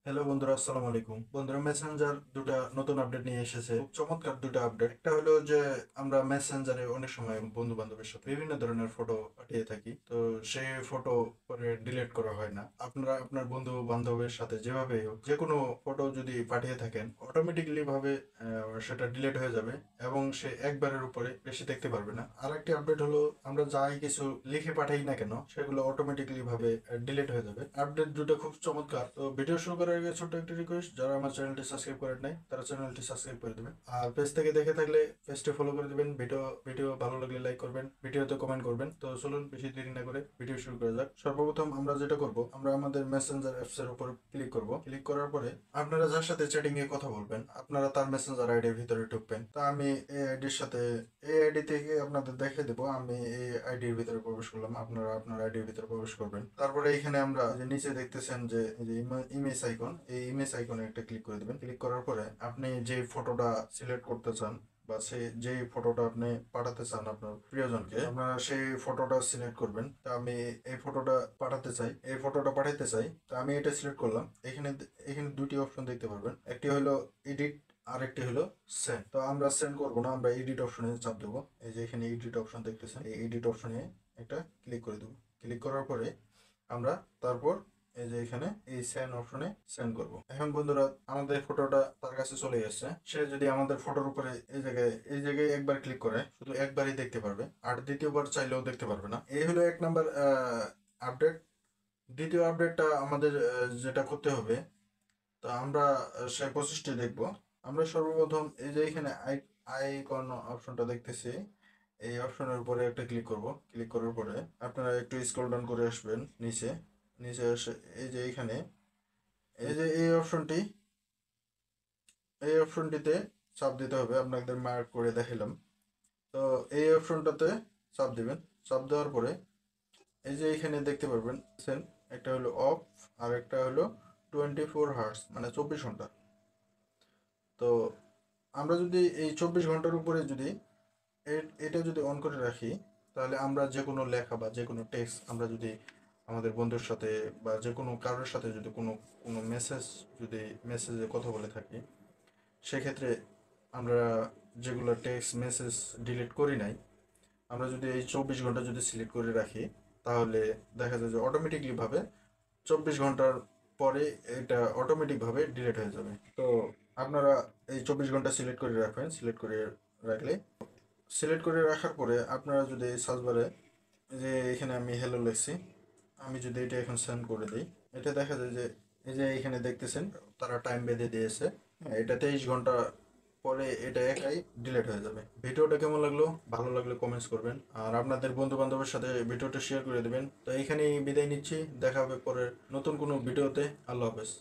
Hello বন্ধুরা, আসসালামু আলাইকুম। বন্ধুরা, মেসেঞ্জার দুটা নতুন আপডেট নিয়ে এসেছে। খুব চমৎকার দুটা আপডেট। একটা হলো যে আমরা মেসেঞ্জারে অনেক সময় বন্ধু বান্ধবের সাথে বিভিন্ন ধরনের ফটো পাঠিয়ে থাকি, তো সেই ফটো পরে ডিলিট করা হয় না। আপনারা আপনার বন্ধু বান্ধবের সাথে যেভাবে হোক যে কোনো ফটো যদি পাঠিয়ে থাকেন, অটোমেটিকলি ভাবে সেটা ডিলিট হয়ে যাবে এবং সে একবারের উপরে বেশি দেখতে পারবে না। আর একটি আপডেট হলো, আমরা যাই কিছু লিখে পাঠাই না কেন সেগুলো অটোমেটিকলি ভাবে ডিলিট হয়ে যাবে। আপডেট দুটো খুব চমৎকার। তো ভিডিও শুরু করার আগে ছোট্ট একটি রিকোয়েস্ট, যারা আমার চ্যানেলটি সাবস্ক্রাইব করেন নাই তারা চ্যানেলটি সাবস্ক্রাইব করে দেবেন, আর পেজ থেকে দেখে থাকলে পেজটি ফলো করে দেবেন। ভিডিও ভালো লাগলে লাইক করবেন, ভিডিওতে কমেন্ট করবেন। তো চলুন বেশি দেরি না করে ভিডিও শুরু করা যাক। সর্বপ্রথম আমরা যেটা করব, আমরা আমাদের মেসেঞ্জার অ্যাপস এর উপর ক্লিক করব। ক্লিক করার পরে আপনারা যার সাথে চ্যাটিং এ কথা বলবেন, আপনারা তার মেসেঞ্জার আইডির ভিতরে ঢুকবেন। তা আমি এই আইডির সাথে এই আইডি থেকে আপনাদের দেখে দেবো আমি এই আইডির ভিতরে প্রবেশ করলাম। আপনারা আপনার আইডির ভিতরে প্রবেশ করবেন। তারপরে এখানে আমরা যে নিচে দেখতেছেন যে ইমেজ আইকন, এই ইমেজ আইকনে একটা ক্লিক করে দিবেন। ক্লিক করার পরে আপনি যে ফটোটা সিলেক্ট করতে চান বা সে যে ফটোটা আপনি পাঠাতে চান আপনার প্রিয়জনকে, আপনারা সেই ফটোটা সিলেক্ট করবেন। তা আমি এই ফটোটা পাঠাতে চাই, এই ফটোটা পাঠাতে চাই। তো আমি এটা সিলেক্ট করলাম। এখানে এখানে দুটি অপশন দেখতে পারবেন, একটি হলো এডিট, আরেকটি হলো সেন্ড। তো আমরা সেন্ড করবো না, আমরা এডিট অপশনে চাপ দেবো। এই যে এখানে এডিট অপশন দেখতেছেন, এই এডিট অপশনে একটা ক্লিক করে দেবো। ক্লিক করার পরে আমরা তারপর এই যে এখানে এই সেন্ড অপশনে সেন্ড করব। এখন বন্ধুরা, আমাদের ফটোটা তার কাছে চলে গেছে। সে যদি আমাদের ফটোর উপরে এই জায়গায় একবার ক্লিক করে শুধু একবারই দেখতে পারবে, আর দ্বিতীয়বার চাইলেও দেখতে পারবে না। এই হলো এক নাম্বার আপডেট। দ্বিতীয় আপডেটটা আমাদের যেটা করতে হবে, তা আমরা সেই প্রসেসটি দেখব। আমরা সর্বপ্রথম এই যে এখানে আইকন অপশনটা দেখতেছি, এই অপশনের উপরে একটা ক্লিক করব। ক্লিক করার পরে আপনারা একটু স্ক্রল ডাউন করে আসবেন নিচে। নিচে এসে এই যে এখানে এই যে এই অপশনটিতে চাপ দিতে হবে। আপনাদের মার্ক করে দেখালাম। তো এই অপশনটাতে চাপ দিবেন। চাপ দেওয়ার পরে এই যে এখানে দেখতে পারবেন, একটা হলো অফ আর একটা হলো 24 হার্স, মানে 24 ঘন্টা। তো আমরা যদি এই 24 ঘন্টার উপরে যদি এটা যদি অন করে রাখি, তাহলে আমরা যে কোনো লেখা বা যে কোনো টেক্সট আমরা যদি আমাদের বন্ধুর সাথে বা যে কোনো কারোর সাথে যদি কোনো কোনো মেসেজে কথা বলে থাকি, সেক্ষেত্রে আমরা যেগুলো টেক্সট মেসেজ ডিলিট করি নাই, আমরা যদি এই 24 ঘন্টা যদি সিলেক্ট করে রাখি, তাহলে দেখা যায় যে অটোমেটিকলি ভাবে 24 ঘন্টার পরে এটা অটোমেটিকভাবে ডিলিট হয়ে যাবে। তো আপনারা এই 24 ঘন্টা সিলেক্ট করে রাখবেন। রাখলে সিলেক্ট করে রাখার পরে আপনারা যদি সার্চ বারে যে এখানে আমি হ্যালো লিখছি, আমি যদি এটা এখন সেন্ড করে দিই, এটা দেখা যায় যে এই যে এখানে দেখতেছেন তারা টাইম বেঁধে দিয়েছে। হ্যাঁ, এটা 23 ঘন্টা পরে এটা একাই ডিলিট হয়ে যাবে। ভিডিওটা কেমন লাগলো, ভালো লাগলে কমেন্টস করবেন, আর আপনাদের বন্ধু বান্ধবের সাথে ভিডিওটা শেয়ার করে দেবেন। তো এইখানেই বিদায় নিচ্ছি, দেখা হবে পরের নতুন কোনো ভিডিওতে। আল্লাহ হাফেজ।